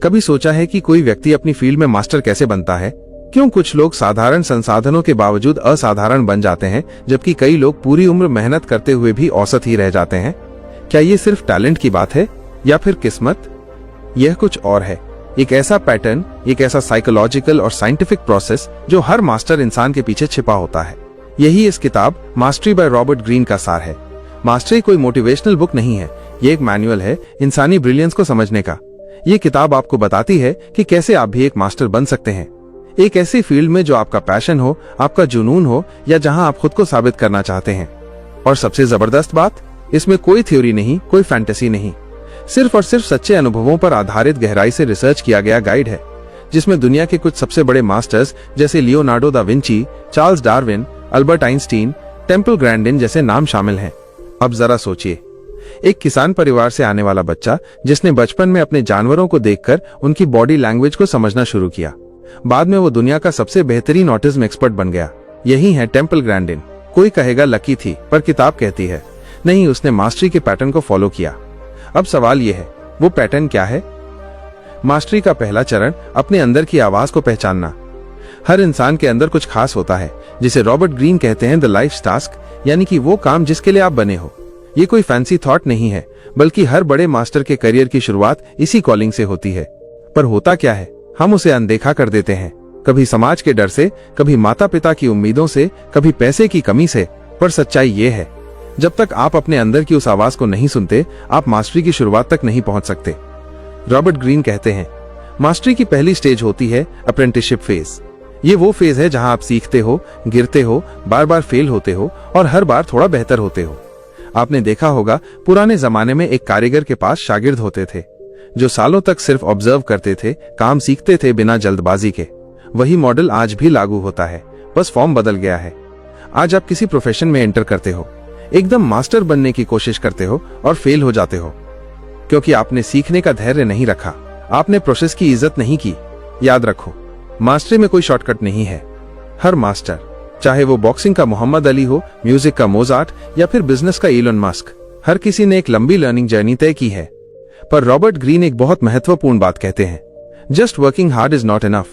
कभी सोचा है कि कोई व्यक्ति अपनी फील्ड में मास्टर कैसे बनता है? क्यों कुछ लोग साधारण संसाधनों के बावजूद असाधारण बन जाते हैं, जबकि कई लोग पूरी उम्र मेहनत करते हुए भी औसत ही रह जाते हैं? क्या ये सिर्फ टैलेंट की बात है या फिर किस्मत? यह कुछ और है। एक ऐसा पैटर्न, एक ऐसा साइकोलॉजिकल और साइंटिफिक प्रोसेस जो हर मास्टर इंसान के पीछे छिपा होता है। यही इस किताब मास्टरी बाय रॉबर्ट ग्रीन का सार है। मास्टरी कोई मोटिवेशनल बुक नहीं है, ये एक मैनुअल है इंसानी ब्रिलियंस को समझने का। ये किताब आपको बताती है कि कैसे आप भी एक मास्टर बन सकते हैं, एक ऐसी फील्ड में जो आपका पैशन हो, आपका जुनून हो, या जहां आप खुद को साबित करना चाहते हैं। और सबसे जबरदस्त बात, इसमें कोई थ्योरी नहीं, कोई फैंटेसी नहीं, सिर्फ और सिर्फ सच्चे अनुभवों पर आधारित गहराई से रिसर्च किया गया गाइड है, जिसमें दुनिया के कुछ सबसे बड़े मास्टर्स जैसे Leonardo da Vinci, Charles Darwin, Albert Einstein, temple Grandin जैसे नाम शामिल हैं। अब जरा सोचिए, एक किसान परिवार से आने वाला बच्चा जिसने बचपन में अपने जानवरों को देखकर उनकी बॉडी लैंग्वेज को समझना शुरू किया, बाद में वो दुनिया का सबसे बेहतरीन ऑटिज्म एक्सपर्ट बन गया। यही है टेम्पल ग्रैंडिन। कोई कहेगा लकी थी, पर किताब कहती है नहीं, उसने मास्टरी के पैटर्न को फॉलो किया। अब सवाल यह है, वो पैटर्न क्या है? मास्टरी का पहला चरण अपने अंदर की आवाज को पहचानना। हर इंसान के अंदर कुछ खास होता है, जिसे रॉबर्ट ग्रीन कहते हैं द लाइफ टास्क, यानी कि वो काम जिसके लिए आप बने हो। ये कोई फैंसी थॉट नहीं है, बल्कि हर बड़े मास्टर के करियर की शुरुआत इसी कॉलिंग से होती है। पर होता क्या है, हम उसे अनदेखा कर देते हैं, कभी समाज के डर से, कभी माता पिता की उम्मीदों से, कभी पैसे की कमी से। पर सच्चाई ये है, जब तक आप अपने अंदर की उस आवाज को नहीं सुनते, आप मास्टरी की शुरुआत तक नहीं पहुंच सकते। रॉबर्ट ग्रीन कहते हैं, मास्टरी की पहली स्टेज होती है अप्रेंटिसशिप फेज। ये वो फेज है जहां आप सीखते हो, गिरते हो, बार बार फेल होते हो और हर बार थोड़ा बेहतर होते हो। आपने देखा होगा, पुराने जमाने में एक कारीगर के पास शागिर्द होते थे जो सालों तक सिर्फ ऑब्जर्व करते थे, काम सीखते थे बिना जल्दबाजी के। वही मॉडल आज भी लागू होता है, बस फॉर्म बदल गया है। आज आप किसी प्रोफेशन में एंटर करते हो, एकदम मास्टर बनने की कोशिश करते हो और फेल हो जाते हो, क्योंकि आपने सीखने का धैर्य नहीं रखा, आपने प्रोसेस की इज्जत नहीं की। याद रखो, मास्टरी में कोई शॉर्टकट नहीं है। हर मास्टर, चाहे वो बॉक्सिंग का मोहम्मद अली हो, म्यूजिक का मोजार्ट या फिर बिजनेस का इलोन मस्क, हर किसी ने एक लंबी लर्निंग जर्नी तय की है। पर रॉबर्ट ग्रीन एक बहुत महत्वपूर्ण बात कहते हैं, just working hard is not enough.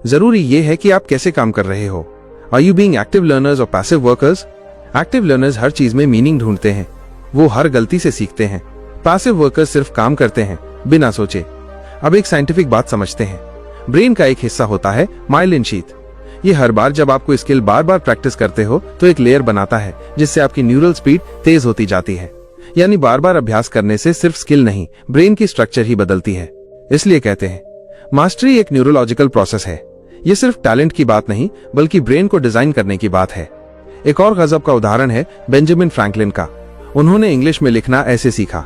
जरूरी ये है कि आप कैसे काम कर रहे हो। Are you being active learners और पैसिव वर्कर्स? एक्टिव लर्नर्स हर चीज में मीनिंग ढूंढते हैं, वो हर गलती से सीखते हैं। पैसिव वर्कर्स सिर्फ काम करते हैं बिना सोचे। अब एक साइंटिफिक बात समझते हैं। ब्रेन का एक हिस्सा होता है माइलिन शीथ। ये हर बार जब आपको स्किल बार बार प्रैक्टिस करते हो तो एक लेयर बनाता है, जिससे आपकी न्यूरल स्पीड तेज होती जाती है। यानी बार बार अभ्यास करने से सिर्फ स्किल नहीं, ब्रेन की स्ट्रक्चर ही बदलती है। इसलिए कहते हैं मास्टरी एक न्यूरोलॉजिकल प्रोसेस है। ये सिर्फ टैलेंट की बात नहीं, बल्कि ब्रेन को डिजाइन करने की बात है। एक और गजब का उदाहरण है बेंजामिन फ्रैंकलिन का। उन्होंने इंग्लिश में लिखना ऐसे सीखा।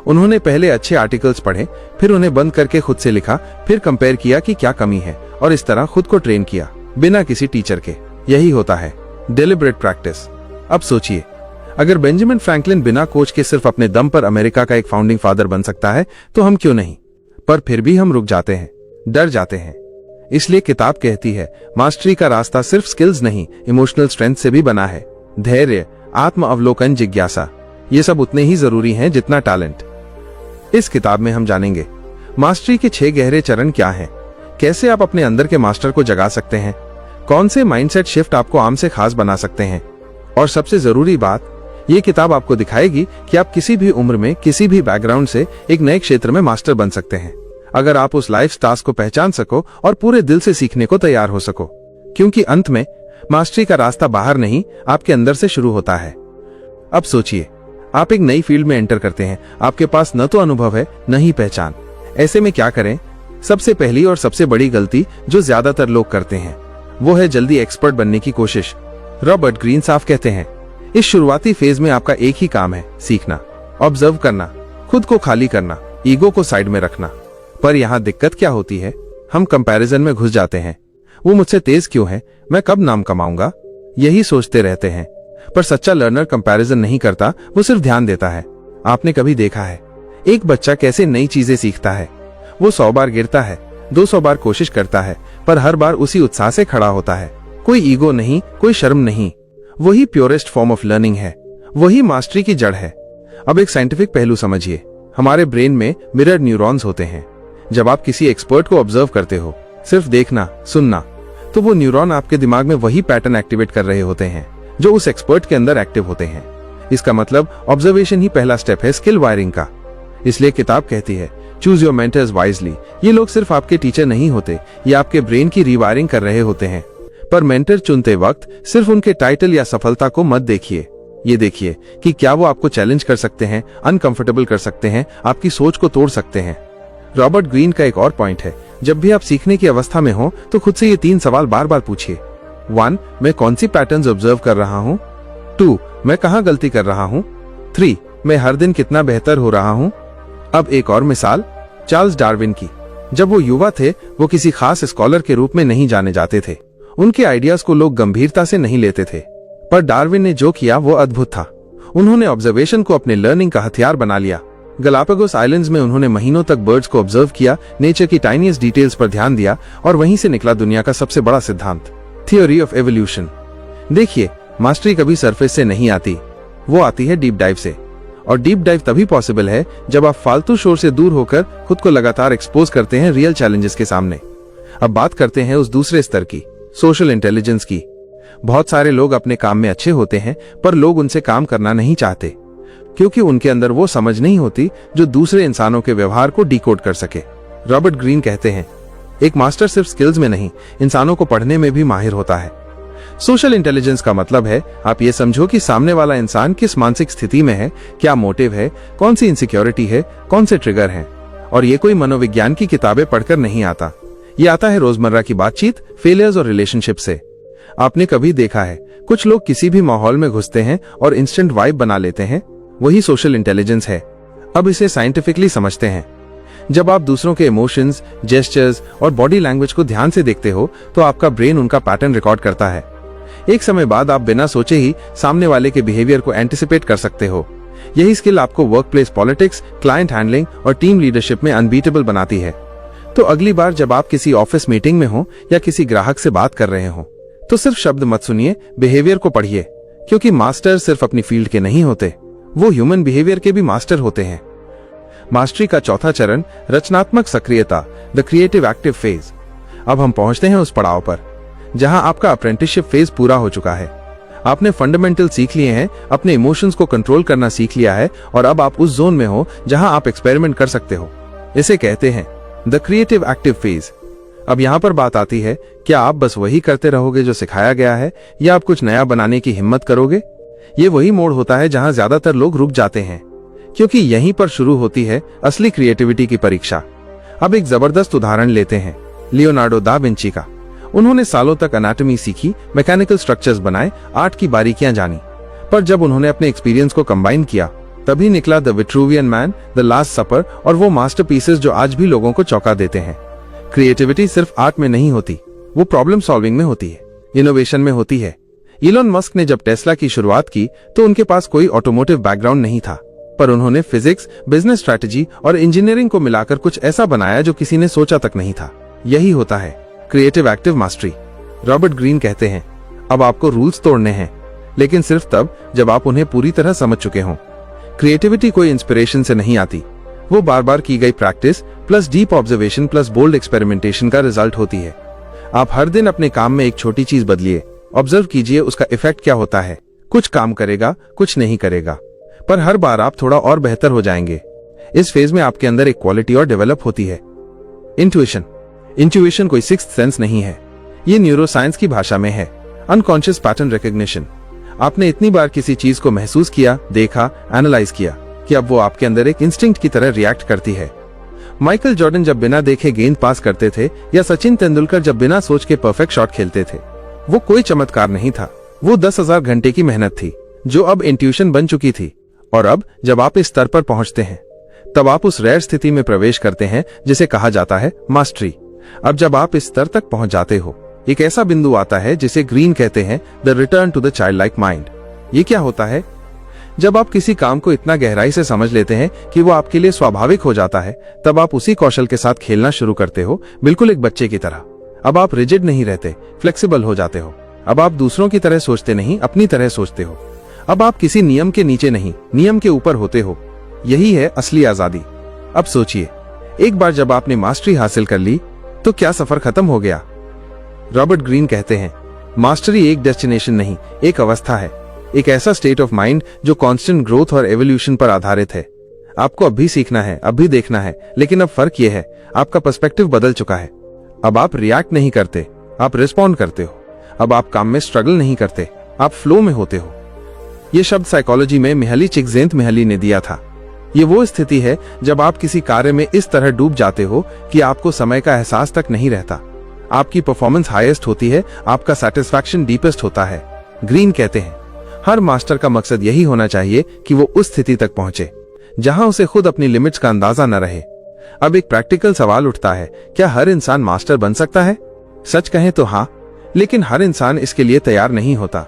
उन्होंने पहले अच्छे आर्टिकल्स पढ़े, फिर उन्हें बंद करके खुद से लिखा, फिर कंपेयर किया कि क्या कमी है, और इस तरह खुद को ट्रेन किया बिना किसी टीचर के। यही होता है डेलिब्रेट प्रैक्टिस। अब सोचिए, अगर बेंजामिन फ्रैंकलिन बिना कोच के सिर्फ अपने दम पर अमेरिका का एक फाउंडिंग फादर बन सकता है, तो हम क्यों नहीं? पर फिर भी हम रुक जाते हैं, डर जाते हैं। इसलिए किताब कहती है मास्टरी का रास्ता सिर्फ स्किल्स नहीं, इमोशनल स्ट्रेंथ से भी बना है। धैर्य, आत्म अवलोकन, जिज्ञासा, ये सब उतने ही जरूरी हैं जितना टैलेंट। इस किताब में हम जानेंगे मास्टरी के 6 गहरे चरण क्या हैं, कैसे आप अपने अंदर के मास्टर को जगा सकते हैं, कौन से माइंडसेट शिफ्ट आपको आम से खास बना सकते हैं, और सबसे जरूरी बात, ये किताब आपको दिखाएगी कि आप किसी भी उम्र में, किसी भी बैकग्राउंड से एक नए क्षेत्र में मास्टर बन सकते हैं, अगर आप उस लाइफ टास्क को पहचान सको और पूरे दिल से सीखने को तैयार हो सको। क्योंकि अंत में मास्टरी का रास्ता बाहर नहीं, आपके अंदर से शुरू होता है। अब सोचिए, आप एक नई फील्ड में एंटर करते हैं, आपके पास न तो अनुभव है, न ही पहचान। ऐसे में क्या करें? सबसे पहली और सबसे बड़ी गलती जो ज्यादातर लोग करते हैं, वो है जल्दी एक्सपर्ट बनने की कोशिश। रॉबर्ट ग्रीन साफ कहते हैं, इस शुरुआती फेज में आपका एक ही काम है, सीखना, ऑब्जर्व करना, खुद को खाली करना, ईगो को साइड में रखना। पर यहाँ दिक्कत क्या होती है? हम कंपैरिजन में घुस जाते हैं। वो मुझसे तेज क्यों है, मैं कब नाम कमाऊंगा, यही सोचते रहते हैं। पर सच्चा लर्नर कंपैरिजन नहीं करता, वो सिर्फ ध्यान देता है। आपने कभी देखा है एक बच्चा कैसे नई चीजें सीखता है? वो 100 बार गिरता है, 200 बार कोशिश करता है, पर हर बार उसी उत्साह से खड़ा होता है। कोई ईगो नहीं, कोई शर्म नहीं। वही प्योरेस्ट फॉर्म ऑफ लर्निंग है, वही मास्टरी की जड़ है। अब एक साइंटिफिक पहलू समझिए। हमारे ब्रेन में मिरर न्यूरॉन्स होते हैं। जब आप किसी एक्सपर्ट को ऑब्जर्व करते हो, सिर्फ देखना सुनना, तो वो न्यूरॉन आपके दिमाग में वही पैटर्न एक्टिवेट कर रहे होते हैं जो उस एक्सपर्ट के अंदर एक्टिव होते हैं। इसका मतलब ऑब्जर्वेशन ही पहला स्टेप है स्किल वायरिंग का। इसलिए किताब कहती है चूज योर मेंटर्स वाइजली। ये लोग सिर्फ आपके टीचर नहीं होते, ये आपके ब्रेन की रीवायरिंग कर रहे होते हैं। पर मेंटर चुनते वक्त सिर्फ उनके टाइटल या सफलता को मत देखिए, ये देखिए कि क्या वो आपको चैलेंज कर सकते हैं, अनकंफर्टेबल कर सकते हैं, आपकी सोच को तोड़ सकते हैं। रॉबर्ट ग्रीन का एक और पॉइंट है, जब भी आप सीखने की अवस्था में हो तो खुद से ये 3 सवाल बार बार पूछिए। 1. मैं कौन सी पैटर्न्स ऑब्जर्व कर रहा हूँ। 2. मैं कहाँ गलती कर रहा हूँ। 3. मैं हर दिन कितना बेहतर हो रहा हूँ। अब एक और मिसाल चार्ल्स डार्विन की। जब वो युवा थे, वो किसी खास स्कॉलर के रूप में नहीं जाने जाते थे। उनके आइडियाज को लोग गंभीरता से नहीं लेते थे, पर डार्विन ने जो किया वो अद्भुत था। उन्होंने ऑब्जर्वेशन को अपने लर्निंग का हथियार बना लिया। गलापागोस आइलैंड्स में उन्होंने महीनों तक बर्ड्स को ऑब्जर्व किया, नेचर की टाइनीस्ट डिटेल्स पर ध्यान दिया, और वहीं से निकला दुनिया का सबसे बड़ा सिद्धांत, थ्योरी ऑफ एवोल्यूशन। देखिए, मास्टरी कभी सरफेस से नहीं आती, वो आती है डीप डाइव से। और डीप डाइव तभी पॉसिबल है जब आप फालतू शोर से दूर होकर खुद को लगातार एक्सपोज करते हैं रियल चैलेंजेस के सामने। अब बात करते हैं उस दूसरे स्तर की, सोशल इंटेलिजेंस की। बहुत सारे लोग अपने काम में अच्छे होते हैं, पर लोग उनसे काम करना नहीं चाहते क्योंकि उनके अंदर वो समझ नहीं होती जो दूसरे इंसानों के व्यवहार को डिकोड कर सके। रॉबर्ट ग्रीन कहते हैं, एक मास्टर सिर्फ स्किल्स में नहीं, इंसानों को पढ़ने में भी माहिर होता है। सोशल इंटेलिजेंस का मतलब है आप ये समझो कि सामने वाला इंसान किस मानसिक स्थिति में है, क्या मोटिव है, कौन सी इनसिक्योरिटी है, कौन से ट्रिगर हैं। और ये कोई मनोविज्ञान की किताबें पढ़कर नहीं आता, ये आता है रोजमर्रा की बातचीत, फेलियर्स और रिलेशनशिप से। आपने कभी देखा है कुछ लोग किसी भी माहौल में घुसते हैं और इंस्टेंट वाइब बना लेते हैं, वही सोशल इंटेलिजेंस है। अब इसे साइंटिफिकली समझते हैं। जब आप दूसरों के इमोशंस, जेस्चर्स और बॉडी लैंग्वेज को ध्यान से देखते हो तो आपका ब्रेन उनका पैटर्न रिकॉर्ड करता है। एक समय बाद आप बिना सोचे ही सामने वाले के बिहेवियर को एंटिसिपेट कर सकते हो। यही स्किल आपको वर्कप्लेस पॉलिटिक्स, क्लाइंट हैंडलिंग और टीम लीडरशिप में अनबीटेबल बनाती है। तो अगली बार जब आप किसी ऑफिस मीटिंग में हो या किसी ग्राहक से बात कर रहे हो, तो सिर्फ शब्द मत सुनिए, बिहेवियर को पढ़िए, क्योंकि मास्टर सिर्फ अपनी फील्ड के नहीं होते, वो ह्यूमन बिहेवियर के भी मास्टर होते हैं। मास्टरी का चौथा चरण, रचनात्मक सक्रियता, द क्रिएटिव एक्टिव फेज। अब हम पहुंचते हैं उस पड़ाव पर जहां आपका अप्रेंटिसशिप फेज पूरा हो चुका है। आपने फंडामेंटल सीख लिए हैं, अपने इमोशंस को कंट्रोल करना सीख लिया है, और अब आप उस जोन में हो जहां आप एक्सपेरिमेंट कर सकते हो। इसे कहते हैं द क्रिएटिव एक्टिव फेज। अब यहाँ पर बात आती है, क्या आप बस वही करते रहोगे जो सिखाया गया है, या आप कुछ नया बनाने की हिम्मत करोगे? ये वही मोड़ होता है जहां ज्यादातर लोग रुक जाते हैं, क्योंकि यहीं पर शुरू होती है असली क्रिएटिविटी की परीक्षा। अब एक जबरदस्त उदाहरण लेते हैं, लियोनार्डो दा विंची का। उन्होंने सालों तक एनाटॉमी सीखी, मैकेनिकल स्ट्रक्चर्स बनाए, आर्ट की बारीकियां जानी, पर जब उन्होंने अपने एक्सपीरियंस को कंबाइन किया, तभी निकला the Vitruvian man, the last सपर और वो मास्टरपीसेस जो आज भी लोगों को चौंका देते हैं। क्रिएटिविटी सिर्फ आर्ट में नहीं होती, वो प्रॉब्लम सॉल्विंग में होती है, इनोवेशन में होती है। इलॉन मस्क ने जब टेस्ला की शुरुआत की तो उनके पास कोई ऑटोमोटिव बैकग्राउंड नहीं था, पर उन्होंने फिजिक्स, बिजनेस स्ट्रैटेजी और इंजीनियरिंग को मिलाकर कुछ ऐसा बनाया जो किसी ने सोचा तक नहीं था। यही होता है creative active mastery. Robert Greene कहते हैं, अब आपको रूल्स तोड़ने हैं, लेकिन सिर्फ तब जब आप उन्हें पूरी तरह समझ चुके हों। क्रिएटिविटी कोई इंस्पिरेशन से नहीं आती, वो बार बार की गई practice plus deep observation plus bold experimentation का रिजल्ट होती है। आप हर दिन अपने काम में एक छोटी चीज बदलिए, ऑब्जर्व कीजिए उसका इफेक्ट क्या होता है। कुछ काम करेगा, कुछ नहीं करेगा, पर हर बार आप थोड़ा और बेहतर हो जाएंगे। इस फेज में आपके अंदर एक क्वालिटी और डेवलप होती है, इंट्यूशन। इंट्यूशन कोई सिक्स्थ सेंस नहीं है, ये न्यूरोसाइंस की भाषा में है अनकॉन्शियस पैटर्न रिकॉग्निशन। आपने इतनी बार किसी चीज को महसूस किया, देखा, एनालाइज किया कि अब वो आपके अंदर एक इंस्टिंक्ट की तरह रिएक्ट करती है। माइकल जॉर्डन जब बिना देखे गेंद पास करते थे, या सचिन तेंदुलकर जब बिना सोच के परफेक्ट शॉट खेलते थे, वो कोई चमत्कार नहीं था, वो 10,000 घंटे की मेहनत थी जो अब इंट्यूशन बन चुकी थी। और अब जब आप इस स्तर पर पहुंचते हैं, तब आप उस रेयर स्थिति में प्रवेश करते हैं जिसे कहा जाता है मास्टरी। अब जब आप इस स्तर तक पहुंच जाते हो, एक ऐसा बिंदु आता है जिसे ग्रीन कहते हैं the return to the child like mind. ये क्या होता है? जब आप किसी काम को इतना गहराई से समझ लेते हैं कि वो आपके लिए स्वाभाविक हो जाता है, तब आप उसी कौशल के साथ खेलना शुरू करते हो, बिल्कुल एक बच्चे की तरह। अब आप रिजिड नहीं रहते, फ्लेक्सिबल हो जाते हो। अब आप दूसरों की तरह सोचते नहीं, अपनी तरह सोचते हो। अब आप किसी नियम के नीचे नहीं, नियम के ऊपर होते हो। यही है असली आजादी। अब सोचिए, एक बार जब आपने मास्टरी हासिल कर ली तो क्या सफर खत्म हो गया? रॉबर्ट ग्रीन कहते हैं, मास्टरी एक डेस्टिनेशन नहीं, एक अवस्था है, एक ऐसा स्टेट ऑफ माइंड जो कांस्टेंट ग्रोथ और एवोल्यूशन पर आधारित है। आपको अब भी सीखना है, अब भी देखना है, लेकिन अब फर्क यह है, आपका पर्सपेक्टिव बदल चुका है। अब आप रिएक्ट नहीं करते, आप रिस्पॉन्ड करते हो। अब आप काम में स्ट्रगल नहीं करते, आप फ्लो में होते हो। ये शब्द साइकोलॉजी में मिहाली चिकजेंतमिहाली ने दिया था। ये वो स्थिति है जब आप किसी कार्य में इस तरह डूब जाते हो कि आपको समय का एहसास तक नहीं रहता। आपकी परफॉर्मेंस हाईएस्ट होती है, आपका सेटिस्फैक्शन डीपेस्ट होता है। ग्रीन कहते हैं, हर मास्टर का मकसद यही होना चाहिए कि वो उस स्थिति तक पहुंचे जहां उसे खुद अपनी लिमिट्स का अंदाजा न रहे। अब एक प्रैक्टिकल सवाल उठता है, क्या हर इंसान मास्टर बन सकता है? सच कहें तो हाँ, लेकिन हर इंसान इसके लिए तैयार नहीं होता,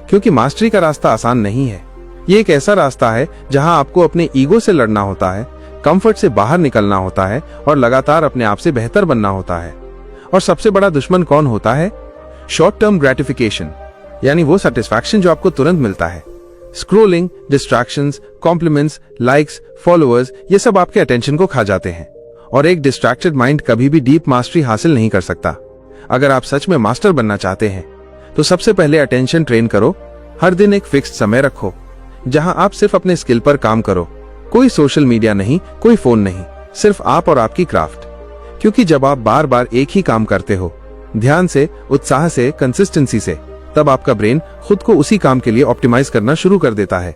क्योंकि मास्टरी का रास्ता आसान नहीं है। ये एक ऐसा रास्ता है जहां आपको अपने ईगो से लड़ना होता है, कंफर्ट से बाहर निकलना होता है और लगातार अपने आप से बेहतर बनना होता है। और सबसे बड़ा दुश्मन कौन होता है? शॉर्ट टर्म ग्रेटिफिकेशन, यानी वो सेटिस्फैक्शन जो आपको तुरंत मिलता है। Scrolling, distractions, compliments, likes, followers, ये सब आपके अटेंशन को खा जाते हैं और एक डिस्ट्रैक्टेड माइंड कभी भी डीप मास्टरी हासिल नहीं कर सकता। अगर आप सच में मास्टर बनना चाहते हैं तो सबसे पहले अटेंशन ट्रेन करो। हर दिन एक फिक्स्ड समय रखो जहां आप सिर्फ अपने स्किल पर काम करो। कोई सोशल मीडिया नहीं, कोई फोन नहीं, सिर्फ आप और आपकी क्राफ्ट। क्योंकि जब आप बार बार एक ही काम करते हो, ध्यान से, उत्साह से, कंसिस्टेंसी से, तब आपका ब्रेन खुद को उसी काम के लिए ऑप्टिमाइज करना शुरू कर देता है।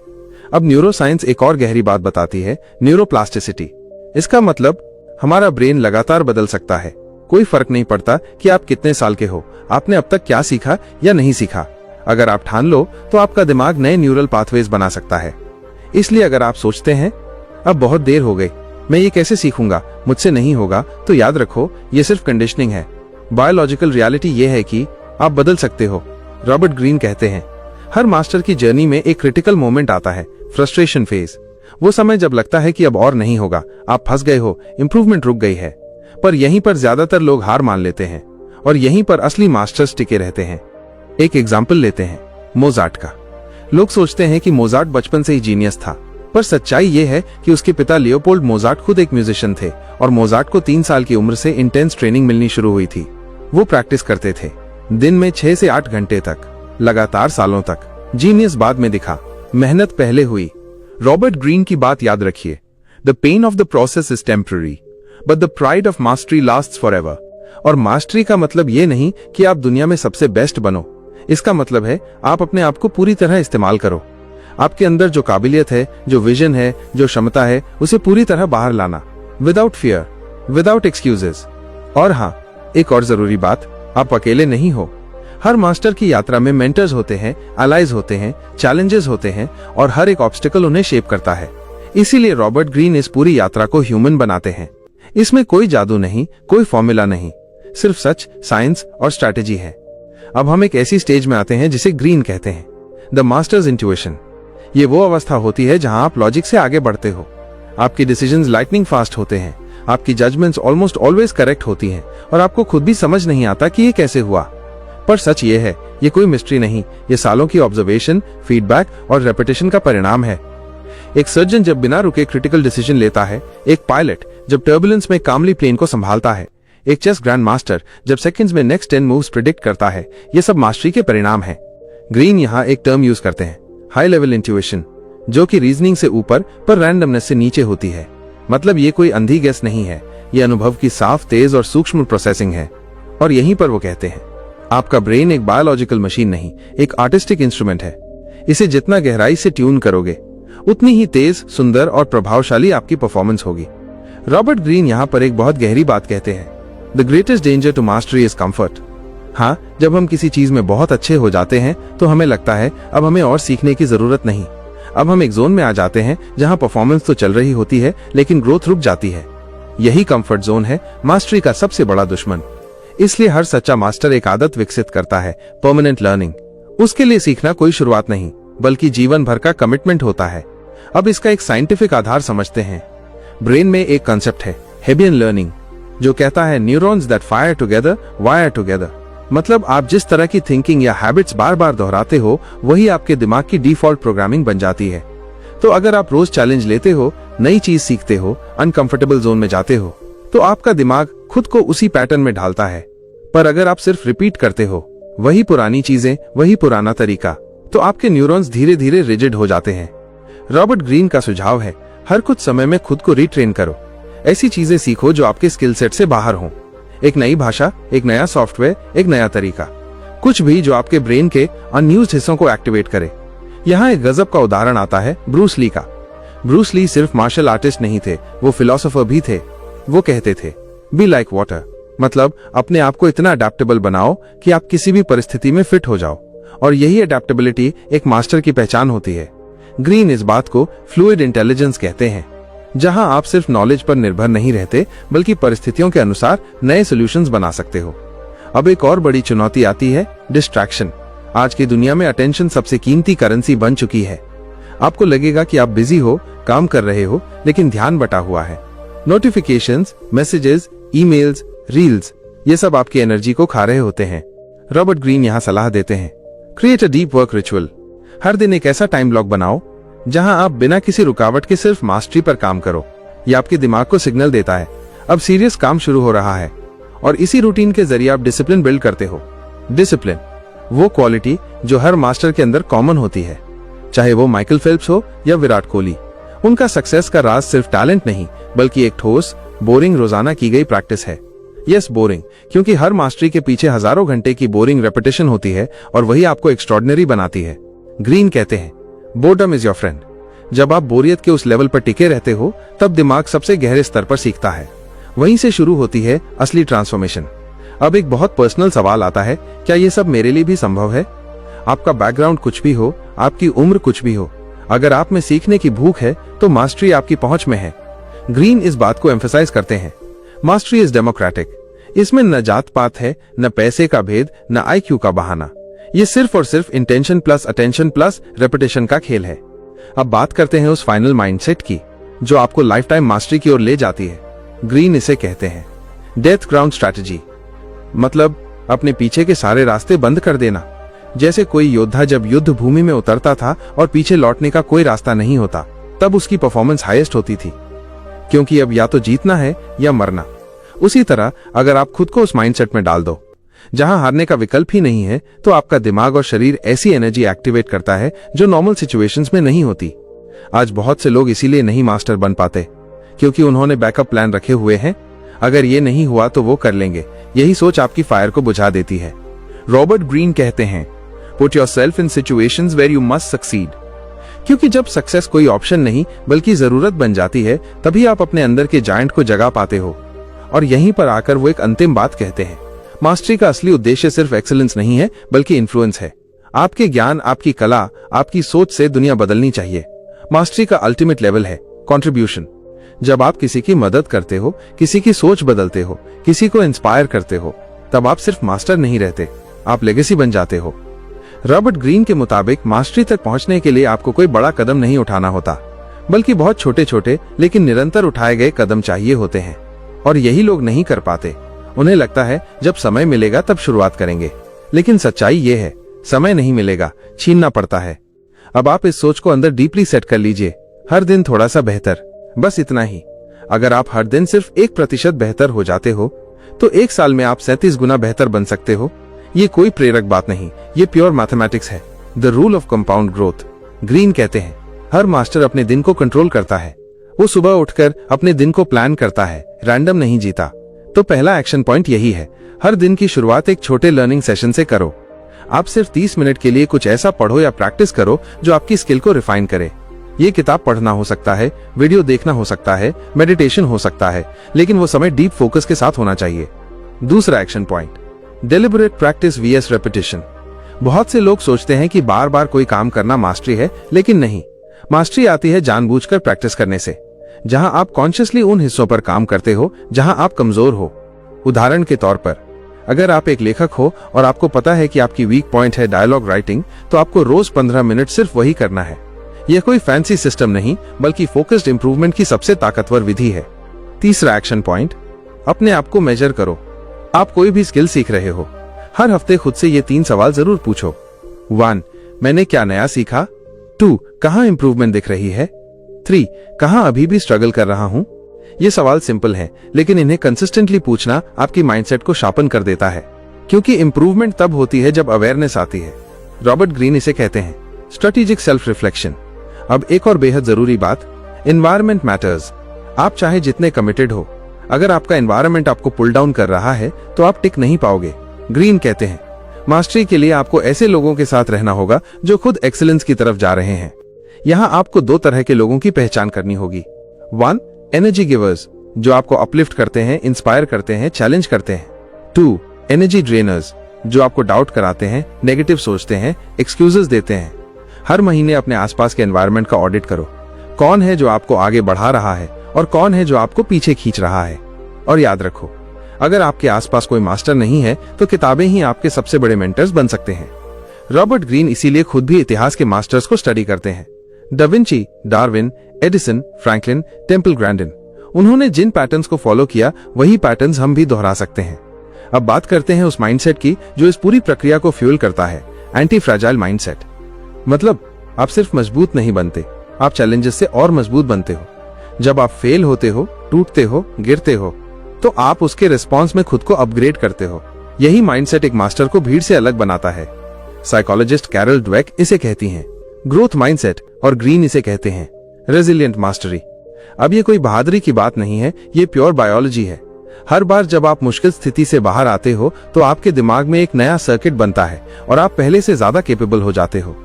अब न्यूरोसाइंस एक और गहरी बात बताती है, न्यूरोप्लास्टिसिटी। इसका मतलब हमारा ब्रेन लगातार बदल सकता है। कोई फर्क नहीं पड़ता कि आप कितने साल के हो, आपने अब तक क्या सीखा या नहीं सीखा। अगर आप ठान लो तो आपका दिमाग नए न्यूरल पाथवेज बना सकता है। इसलिए अगर आप सोचते हैं अब बहुत देर हो गई, मैं ये कैसे सीखूंगा, मुझसे नहीं होगा, तो याद रखो ये सिर्फ कंडीशनिंग है। बायोलॉजिकल रियलिटी ये है कि आप बदल सकते हो। रॉबर्ट ग्रीन कहते हैं, हर मास्टर की जर्नी में एक क्रिटिकल मोमेंट आता है, फ्रस्ट्रेशन फेज। वो समय जब लगता है कि अब और नहीं होगा, आप फंस गए हो, इंप्रूवमेंट रुक गई है। पर यहीं पर ज्यादातर लोग हार मान लेते हैं और यहीं पर असली मास्टर्स टिके रहते हैं। एक एग्जाम्पल लेते हैं मोजार्ट का। लोग सोचते हैं कि मोजार्ट बचपन से ही जीनियस था, पर सच्चाई ये है कि उसके पिता लियोपोल्ड मोजार्ट खुद एक म्यूजिशियन थे और मोजार्ट को 3 साल की उम्र से इंटेंस ट्रेनिंग मिलनी शुरू हुई थी। वो प्रैक्टिस करते थे दिन में 6 से 8 घंटे तक, लगातार सालों तक। जीनियस बाद में दिखा, मेहनत पहले हुई। रॉबर्ट ग्रीन की बात याद रखिए, the pain of the process is temporary but the pride of mastery lasts forever. और मास्टरी का मतलब ये नहीं कि आप दुनिया में सबसे बेस्ट बनो, इसका मतलब है आप अपने आप को पूरी तरह इस्तेमाल करो। आपके अंदर जो काबिलियत है, जो विजन है, जो क्षमता है, उसे पूरी तरह बाहर लाना, विदाउट फियर, विदाउट एक्सक्यूजेस। और हाँ, एक और जरूरी बात, आप अकेले नहीं हो। हर मास्टर की यात्रा में मेंटर्स होते हैं, अलाइज होते हैं, चैलेंजेस होते हैं और हर एक ऑब्स्टिकल उन्हें शेप करता है। इसीलिए रॉबर्ट ग्रीन इस पूरी यात्रा को ह्यूमन बनाते हैं। इसमें कोई जादू नहीं, कोई फॉर्मूला नहीं, सिर्फ सच, साइंस और स्ट्रैटेजी है। अब हम एक ऐसी स्टेज में आते हैं जिसे ग्रीन कहते हैं, द मास्टर्स इंट्यूशन। ये वो अवस्था होती है जहां आप लॉजिक से आगे बढ़ते हो। आपकी डिसीजंस लाइटनिंग फास्ट होते हैं, आपकी जजमेंट्स ऑलमोस्ट ऑलवेज करेक्ट होती हैं और आपको खुद भी समझ नहीं आता कि ये कैसे हुआ। पर सच ये है, ये कोई मिस्ट्री नहीं, ये सालों की ऑब्जर्वेशन, फीडबैक और रेपिटेशन का परिणाम है। एक सर्जन जब बिना रुके क्रिटिकल डिसीजन लेता है, एक पायलट जब टर्बुलेंस में कामली प्लेन को संभालता है, एक चेस ग्रैंड मास्टर जब सेकंड्स में नेक्स्ट 10 मूव्स प्रिडिक्ट करता है, ये सब मास्टरी के परिणाम है। ग्रीन यहाँ एक टर्म यूज करते हैं, हाई लेवल इंट्यूशन, जो कि रीजनिंग से ऊपर पर रैंडमनेस से नीचे होती है। मतलब ये कोई अंधी गेस नहीं है, ये अनुभव की साफ, तेज और सूक्ष्म प्रोसेसिंग है। और यहीं पर वो कहते हैं, आपका ब्रेन एक बायोलॉजिकल मशीन नहीं, एक आर्टिस्टिक इंस्ट्रूमेंट है। इसे जितना गहराई से ट्यून करोगे, उतनी ही तेज, सुंदर और प्रभावशाली आपकी परफॉर्मेंस होगी। रॉबर्ट ग्रीन यहाँ पर एक बहुत गहरी बात कहते हैं, the greatest danger to mastery is comfort. हाँ, जब हम किसी चीज में बहुत अच्छे हो जाते हैं तो हमें लगता है अब हमें और सीखने की जरूरत नहीं। अब हम एक जोन में आ जाते हैं जहां परफॉर्मेंस तो चल रही होती है लेकिन ग्रोथ रुक जाती है। यही कंफर्ट जोन है मास्टरी का सबसे बड़ा दुश्मन। इसलिए हर सच्चा मास्टर एक आदत विकसित करता है, परमानेंट लर्निंग। उसके लिए सीखना कोई शुरुआत नहीं, बल्कि जीवन भर का कमिटमेंट होता है। अब इसका एक साइंटिफिक आधार समझते हैं। ब्रेन में एक कंसेप्ट है, हेबियन लर्निंग, जो कहता है neurons that fire together wire together. मतलब आप जिस तरह की थिंकिंग या हैबिट्स बार बार दोहराते हो, वही आपके दिमाग की डिफॉल्ट प्रोग्रामिंग बन जाती है। तो अगर आप रोज चैलेंज लेते हो, नई चीज सीखते हो, अनकंफर्टेबल जोन में जाते हो, तो आपका दिमाग खुद को उसी पैटर्न में ढालता है। पर अगर आप सिर्फ रिपीट करते हो वही पुरानी चीजें, वही पुराना तरीका, तो आपके न्यूरॉन्स धीरे धीरे रिजिड हो जाते हैं। रॉबर्ट ग्रीन का सुझाव है, हर कुछ समय में खुद को रिट्रेन करो। ऐसी चीजें सीखो जो आपके स्किल सेट से बाहर हो। एक नई भाषा, एक नया सॉफ्टवेयर, एक नया तरीका, कुछ भी जो आपके ब्रेन के अनयूज्ड हिस्सों को एक्टिवेट करे। यहाँ एक गजब का उदाहरण आता है ब्रूस ली का। ब्रूस ली सिर्फ मार्शल आर्टिस्ट नहीं थे, वो फिलोसोफर भी थे। वो कहते थे, बी लाइक वाटर, मतलब अपने आप को इतना अडेप्टेबल बनाओ कि आप किसी भी परिस्थिति में फिट हो जाओ। और यही अडेप्टेबिलिटी एक मास्टर की पहचान होती है। ग्रीन इस बात को फ्लूइड इंटेलिजेंस कहते हैं, जहां आप सिर्फ नॉलेज पर निर्भर नहीं रहते बल्कि परिस्थितियों के अनुसार नए सॉल्यूशंस बना सकते हो। अब एक और बड़ी चुनौती आती है, डिस्ट्रैक्शन। आज की दुनिया में अटेंशन सबसे कीमती करेंसी बन चुकी है। आपको लगेगा कि आप बिजी हो, काम कर रहे हो, लेकिन ध्यान बटा हुआ है। नोटिफिकेशंस, मैसेजेस, ईमेल्स, रील्स, ये सब आपकी एनर्जी को खा रहे होते हैं। रॉबर्ट ग्रीन यहाँ सलाह देते हैं, create a deep work ritual. हर दिन एक ऐसा टाइम ब्लॉक बनाओ जहां आप बिना किसी रुकावट के सिर्फ मास्टरी पर काम करो। ये आपके दिमाग को सिग्नल देता है, अब सीरियस काम शुरू हो रहा है। और इसी रूटीन के जरिए आप डिसिप्लिन बिल्ड करते हो। डिसिप्लिन, वो क्वालिटी जो हर मास्टर के अंदर कॉमन होती है, चाहे वो माइकल फेल्प्स हो या विराट कोहली। उनका सक्सेस का राज सिर्फ टैलेंट नहीं, बल्कि एक ठोस, बोरिंग, रोजाना की गई प्रैक्टिस है। यस, बोरिंग, क्योंकि हर मास्टरी के पीछे हजारों घंटे की बोरिंग रेपिटेशन होती है और वही आपको एक्स्ट्रॉर्डिनरी बनाती है। ग्रीन कहते हैं, बोर्डम इज योर फ्रेंड। जब आप बोरियत के उस लेवल पर टिके रहते हो, तब दिमाग सबसे गहरे स्तर पर सीखता है। वहीं से शुरू होती है असली ट्रांसफॉर्मेशन। अब एक बहुत पर्सनल सवाल आता है, क्या ये सब मेरे लिए भी संभव है? आपका बैकग्राउंड कुछ भी हो, आपकी उम्र कुछ भी हो, अगर आप में सीखने की भूख है तो मास्टरी आपकी पहुंच में है। ग्रीन इस बात को एम्फसाइज करते हैं, मास्टरी इज डेमोक्रेटिक। इसमें न जात पात है, न पैसे का भेद, न IQ का बहाना। ये सिर्फ और सिर्फ intention plus attention plus repetition का खेल है। अब बात करते हैं उस फाइनल माइंडसेट की जो आपको लाइफ टाइम मास्टरी की ओर ले जाती है। ग्रीन इसे कहते हैं डेथ ग्राउंड स्ट्रैटेजी, मतलब अपने पीछे के सारे रास्ते बंद कर देना। जैसे कोई योद्धा जब युद्ध भूमि में उतरता था और पीछे लौटने का कोई रास्ता नहीं होता, तब उसकी परफॉर्मेंस हाईएस्ट होती थी, क्योंकि अब या तो जीतना है या मरना। उसी तरह अगर आप खुद को उस माइंडसेट में डाल दो जहां हारने का विकल्प ही नहीं है, तो आपका दिमाग और शरीर ऐसी एनर्जी एक्टिवेट करता है जो नॉर्मल सिचुएशंस में नहीं होती। आज बहुत से लोग इसीलिए नहीं मास्टर बन पाते, क्योंकि उन्होंने बैकअप प्लान रखे हुए हैं। अगर ये नहीं हुआ तो वो कर लेंगे। यही सोच आपकी फायर को बुझा देती है। रॉबर्ट ग्रीन कहते हैं, put yourself in situations where you must succeed. क्योंकि जब सक्सेस कोई ऑप्शन नहीं बल्कि जरूरत बन जाती है, तभी आप अपने अंदर के जायंट को जगा पाते हो। और यहीं पर आकर वो एक अंतिम बात कहते हैं, मास्टरी का असली उद्देश्य सिर्फ एक्सीलेंस नहीं है बल्कि इन्फ्लुएंस है। आपके ज्ञान, आपकी कला, आपकी सोच से दुनिया बदलनी चाहिए। मास्टरी का अल्टीमेट लेवल है कंट्रीब्यूशन। जब आप किसी की मदद करते हो, किसी की सोच बदलते हो, किसी को इंस्पायर करते हो, तब आप सिर्फ मास्टर नहीं रहते, आप लेगेसी बन जाते हो। रॉबर्ट ग्रीन के मुताबिक मास्टरी तक पहुंचने के लिए आपको कोई बड़ा कदम नहीं उठाना होता, बल्कि बहुत छोटे छोटे लेकिन निरंतर उठाए गए कदम चाहिए होते हैं। और यही लोग नहीं कर पाते। उन्हें लगता है जब समय मिलेगा तब शुरुआत करेंगे, लेकिन सच्चाई ये है, समय नहीं मिलेगा, छीनना पड़ता है। अब आप इस सोच को अंदर डीपली सेट कर लीजिए, हर दिन थोड़ा सा बेहतर, बस इतना ही। अगर आप हर दिन सिर्फ 1% बेहतर हो जाते हो, तो 1 साल में आप 37 गुना बेहतर बन सकते हो। ये कोई प्रेरक बात नहीं, ये प्योर मैथमेटिक्स है, the rule of compound growth. Green कहते हैं, हर मास्टर अपने दिन को कंट्रोल करता है। वो सुबह उठकर अपने दिन को प्लान करता है, रैंडम नहीं जीता। तो पहला एक्शन पॉइंट यही है, हर दिन की शुरुआत एक छोटे लर्निंग सेशन से करो। आप सिर्फ 30 मिनट के लिए कुछ ऐसा पढ़ो या प्रैक्टिस करो जो आपकी स्किल को रिफाइन करे। ये किताब पढ़ना हो सकता है, वीडियो देखना हो सकता है, मेडिटेशन हो सकता है, लेकिन वो समय डीप फोकस के साथ होना चाहिए। दूसरा action point, deliberate practice VS repetition. बहुत से लोग सोचते हैं कि बार बार कोई काम करना मास्टरी है, लेकिन नहीं। मास्टरी आती है जानबूझकर प्रैक्टिस करने से, जहां आप कॉन्शियसली उन हिस्सों पर काम करते हो जहां आप कमजोर हो। उदाहरण के तौर पर, अगर आप एक लेखक हो और आपको पता है कि आपकी वीक पॉइंट है डायलॉग राइटिंग, तो आपको रोज 15 मिनट सिर्फ वही करना है। यह कोई फैंसी सिस्टम नहीं, बल्कि फोकस्ड इंप्रूवमेंट की सबसे ताकतवर विधि है। तीसरा एक्शन पॉइंट, अपने आप को मेजर करो। आप कोई भी स्किल सीख रहे हो, हर हफ्ते खुद से ये 3 सवाल जरूर पूछो। 1, मैंने क्या नया सीखा? 2, कहां इंप्रूवमेंट दिख रही है? 3. कहां अभी भी स्ट्रगल कर रहा हूं? ये सवाल सिंपल है, लेकिन इन्हें कंसिस्टेंटली पूछना आपकी माइंडसेट को शार्पन कर देता है, क्योंकि इंप्रूवमेंट तब होती है जब अवेयरनेस आती है। रॉबर्ट ग्रीन इसे कहते हैं स्ट्रेटेजिक सेल्फ रिफ्लेक्शन। अब एक और बेहद जरूरी बात, एनवायरनमेंट मैटर्स। आप चाहे जितने कमिटेड हो, अगर आपका एनवायरनमेंट आपको पुल डाउन कर रहा है तो आप टिक नहीं पाओगे। ग्रीन कहते हैं मास्टरी के लिए आपको ऐसे लोगों के साथ रहना होगा जो खुद एक्सीलेंस की तरफ जा रहे हैं। यहाँ आपको 2 तरह के लोगों की पहचान करनी होगी। 1. एनर्जी गिवर्स, जो आपको अपलिफ्ट करते हैं, इंस्पायर करते हैं, चैलेंज करते हैं। 2. एनर्जी ड्रेनर्स, जो आपको डाउट कराते हैं, नेगेटिव सोचते हैं, एक्सक्यूजेस देते हैं। हर महीने अपने आसपास के एनवायरनमेंट का ऑडिट करो। कौन है जो आपको आगे बढ़ा रहा है और कौन है जो आपको पीछे खींच रहा है। और याद रखो, अगर आपके आसपास कोई मास्टर नहीं है तो किताबें ही आपके सबसे बड़े मेंटर्स बन सकते हैं। रॉबर्ट ग्रीन इसीलिए खुद भी इतिहास के मास्टर्स को स्टडी करते हैं। Da Vinci, Darwin, Edison, Franklin, Temple Grandin, उन्होंने जिन पैटर्न्स को फॉलो किया वही पैटर्न्स हम भी दोहरा सकते हैं। अब बात करते हैं उस माइंडसेट की जो इस पूरी प्रक्रिया को फ्यूल करता है, एंटी फ्रैजाइल माइंडसेट। मतलब आप सिर्फ मजबूत नहीं बनते, आप चैलेंजेस से और मजबूत बनते हो। जब आप फेल होते हो, टूटते हो, गिरते हो, तो आप उसके रिस्पॉन्स में खुद को अपग्रेड करते हो। यही माइंडसेट एक मास्टर को भीड़ से अलग बनाता है। साइकोलॉजिस्ट कैरल ड्वेक इसे कहती हैं ग्रोथ माइंडसेट और ग्रीन इसे कहते हैं रेजिलिएंट मास्टरी। अब ये कोई बहादुरी की बात नहीं है, ये प्योर बायोलॉजी है। हर बार जब आप मुश्किल स्थिति से बाहर आते हो तो आपके दिमाग में एक नया सर्किट बनता है और आप पहले से ज्यादा कैपेबल हो जाते हो।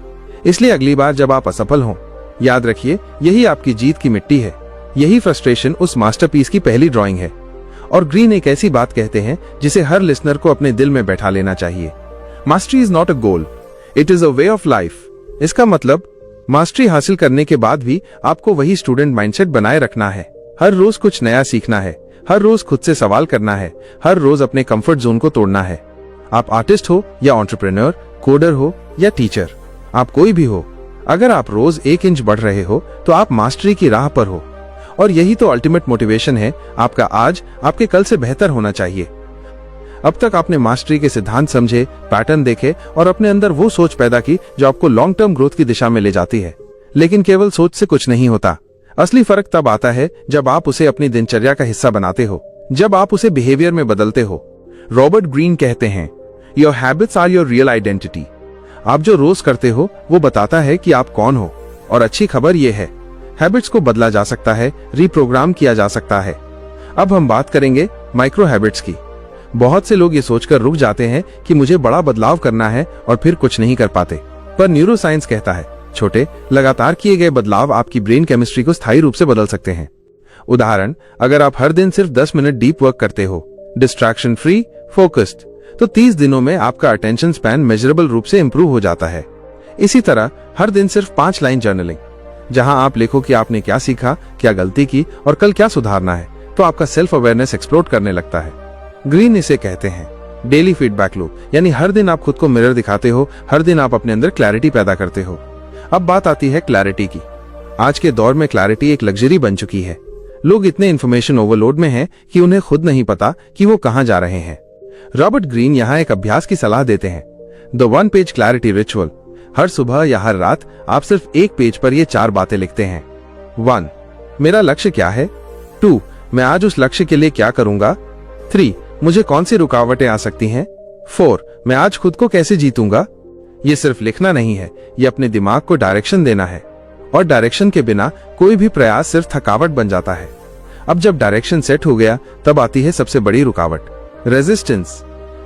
इसलिए अगली बार जब आप असफल हो, याद रखिए यही आपकी जीत की मिट्टी है। यही फ्रस्ट्रेशन उस मास्टरपीस की पहली ड्राइंग है। और ग्रीन एक ऐसी बात कहते हैं जिसे हर लिसनर को अपने दिल में बैठा लेना चाहिए। Mastery is not a goal, it is a way of life. इसका मतलब मास्टरी हासिल करने के बाद भी आपको वही स्टूडेंट माइंडसेट बनाए रखना है। हर रोज कुछ नया सीखना है, हर रोज खुद से सवाल करना है, हर रोज अपने कंफर्ट जोन को तोड़ना है। आप आर्टिस्ट हो या एंटरप्रेन्योर, कोडर हो या टीचर, आप कोई भी हो, अगर आप रोज 1 इंच बढ़ रहे हो तो आप मास्टरी की राह पर हो। और यही तो अल्टीमेट मोटिवेशन है। आपका आज आपके कल से बेहतर होना चाहिए। अब तक आपने मास्टरी के सिद्धांत समझे, पैटर्न देखे और अपने अंदर वो सोच पैदा की जो आपको लॉन्ग टर्म ग्रोथ की दिशा में ले जाती है। लेकिन केवल सोच से कुछ नहीं होता। असली फर्क तब आता है जब आप उसे अपनी दिनचर्या का हिस्सा बनाते हो, जब आप उसे बिहेवियर में बदलते हो। रॉबर्ट ग्रीन कहते हैं your habits are your real identity. आप जो रोज करते हो वो बताता है कि आप कौन हो। और अच्छी खबर ये है, हैबिट्स को बदला जा सकता है, रीप्रोग्राम किया जा सकता है। अब हम बात करेंगे माइक्रो हैबिट्स की। बहुत से लोग ये सोचकर रुक जाते हैं कि मुझे बड़ा बदलाव करना है और फिर कुछ नहीं कर पाते। पर न्यूरोसाइंस कहता है छोटे लगातार किए गए बदलाव आपकी ब्रेन केमिस्ट्री को स्थायी रूप से बदल सकते हैं। उदाहरण, अगर आप हर दिन सिर्फ 10 मिनट डीप वर्क करते हो, डिस्ट्रैक्शन फ्री, फोकस्ड, तो 30 दिनों में आपका अटेंशन स्पैन मेजरेबल रूप से इंप्रूव हो जाता है। इसी तरह हर दिन सिर्फ 5 लाइन जर्नलिंग, जहां आप लिखो कि आपने क्या सीखा, क्या गलती की और कल क्या सुधारना है, तो आपका सेल्फ अवेयरनेस एक्सप्लोड करने लगता है। ग्रीन इसे कहते हैं डेली फीडबैक लूप, यानी हर दिन आप खुद को मिरर दिखाते हो, हर दिन आप अपने अंदर क्लैरिटी पैदा करते हो। अब बात आती है क्लैरिटी की। आज के दौर में क्लैरिटी एक लग्जरी बन चुकी है। लोग इतने इन्फॉर्मेशन ओवरलोड में हैं कि उन्हें खुद नहीं पता कि वो कहां जा रहे हैं। रॉबर्ट ग्रीन यहाँ एक अभ्यास की सलाह देते हैं, द 1 पेज क्लैरिटी रिचुअल। हर सुबह या हर रात आप सिर्फ 1 पेज पर ये 4 बातें लिखते हैं। 1. मेरा लक्ष्य क्या है? 2. मैं आज उस लक्ष्य के लिए क्या करूंगा? 3. मुझे कौन सी रुकावटें आ सकती हैं? 4. मैं आज खुद को कैसे जीतूंगा? ये सिर्फ लिखना नहीं है, ये अपने दिमाग को डायरेक्शन देना है। और डायरेक्शन के बिना कोई भी प्रयास सिर्फ थकावट बन जाता है। अब जब डायरेक्शन सेट हो गया तब आती है सबसे बड़ी रुकावट, रेजिस्टेंस।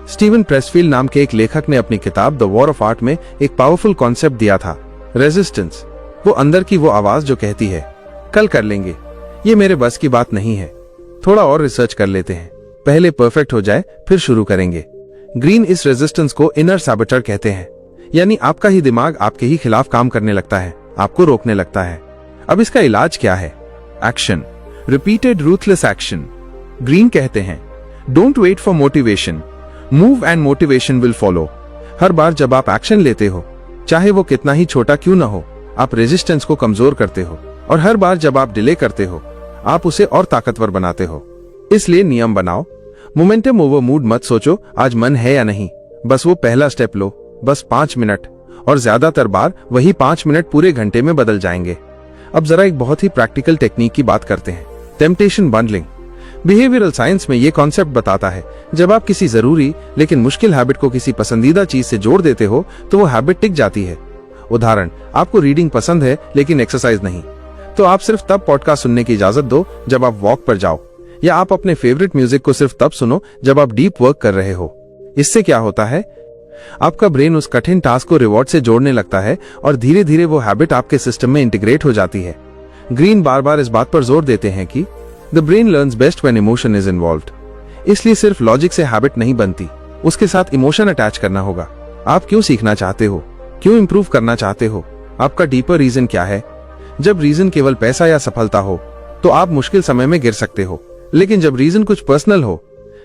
स्टीवन प्रेसफील्ड नाम के एक लेखक ने अपनी किताब द वॉर ऑफ आर्ट में एक पावरफुल कॉन्सेप्ट दिया था, रेजिस्टेंस। वो अंदर की वो आवाज जो कहती है कल कर लेंगे, ये मेरे बस की बात नहीं है, थोड़ा और रिसर्च कर लेते हैं, पहले परफेक्ट हो जाए फिर शुरू करेंगे। ग्रीन इस रेजिस्टेंस को इनर सैबोटर कहते हैं, यानी आपका ही दिमाग आपके ही खिलाफ काम करने लगता है, आपको रोकने लगता है। अब इसका इलाज क्या है? Action, repeated ruthless action. Greene कहते हैं don't wait for motivation, move and motivation will follow. हर बार जब आप एक्शन लेते हो, चाहे वो कितना ही छोटा क्यों ना हो, आप रेजिस्टेंस को कमजोर करते हो। और हर बार जब आप डिले करते हो, आप उसे और ताकतवर बनाते हो। इसलिए नियम बनाओ, मोमेंटम ओवर मूड मत सोचो आज मन है या नहीं, बस वो पहला स्टेप लो, बस 5 मिनट। और ज्यादातर बार वही 5 मिनट पूरे घंटे में बदल जाएंगे। अब जरा एक बहुत ही प्रैक्टिकल टेक्निक की बात करते हैं, टेम्पटेशन बंडलिंग। बिहेवियरल साइंस में ये कॉन्सेप्ट बताता है, जब आप किसी जरूरी लेकिन मुश्किल हैबिट को किसी पसंदीदा चीज से जोड़ देते हो तो वो हैबिट टिक जाती है। उदाहरण, आपको रीडिंग पसंद है लेकिन एक्सरसाइज नहीं, तो आप सिर्फ तब पॉडकास्ट सुनने की इजाजत दो जब आप वॉक पर जाओ, या आप अपने फेवरेट म्यूजिक को सिर्फ तब सुनो जब आप डीप वर्क कर रहे हो। इससे क्या होता है, आपका ब्रेन उस कठिन टास्क को रिवॉर्ड से जोड़ने लगता है और धीरे धीरे वो हैबिट आपके सिस्टम में इंटीग्रेट हो जाती है। ग्रीन बार बार इस बात पर जोर देते हैं कि the brain learns best when emotion is involved. इसलिए सिर्फ लॉजिक से हैबिट नहीं बनती, उसके साथ इमोशन अटैच करना होगा। आप क्यों सीखना चाहते हो, क्यों इंप्रूव करना चाहते हो, आपका डीपर रीजन क्या है। जब रीजन केवल पैसा या सफलता हो तो आप मुश्किल समय में गिर सकते हो, लेकिन जब रीजन कुछ पर्सनल हो,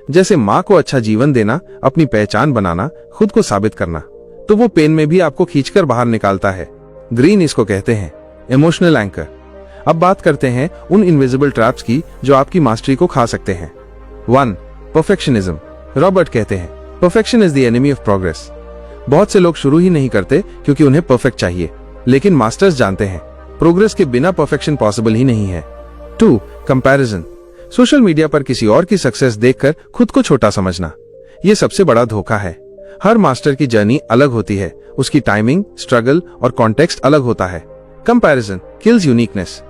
जैसे माँ को अच्छा जीवन देना, अपनी पहचान बनाना, खुद को साबित करना, तो वो पेन में भी आपको खींचकर बाहर निकालता है। ग्रीन इसको कहते हैं इमोशनल एंकर। अब बात करते हैं उन इनविजिबल ट्रैप्स की जो आपकी मास्टरी को खा सकते हैं। 1. परफेक्शनिज्म। रॉबर्ट कहते हैं, perfection is the enemy of progress. बहुत से लोग शुरू ही नहीं करते क्योंकि उन्हें परफेक्ट चाहिए, लेकिन मास्टर्स जानते हैं प्रोग्रेस के बिना परफेक्शन पॉसिबल ही नहीं है। 2. कंपैरिजन। सोशल मीडिया पर किसी और की सक्सेस देखकर खुद को छोटा समझना, यह सबसे बड़ा धोखा है। हर मास्टर की जर्नी अलग होती है, उसकी टाइमिंग, स्ट्रगल और कॉन्टेक्स्ट अलग होता है। Comparison kills uniqueness.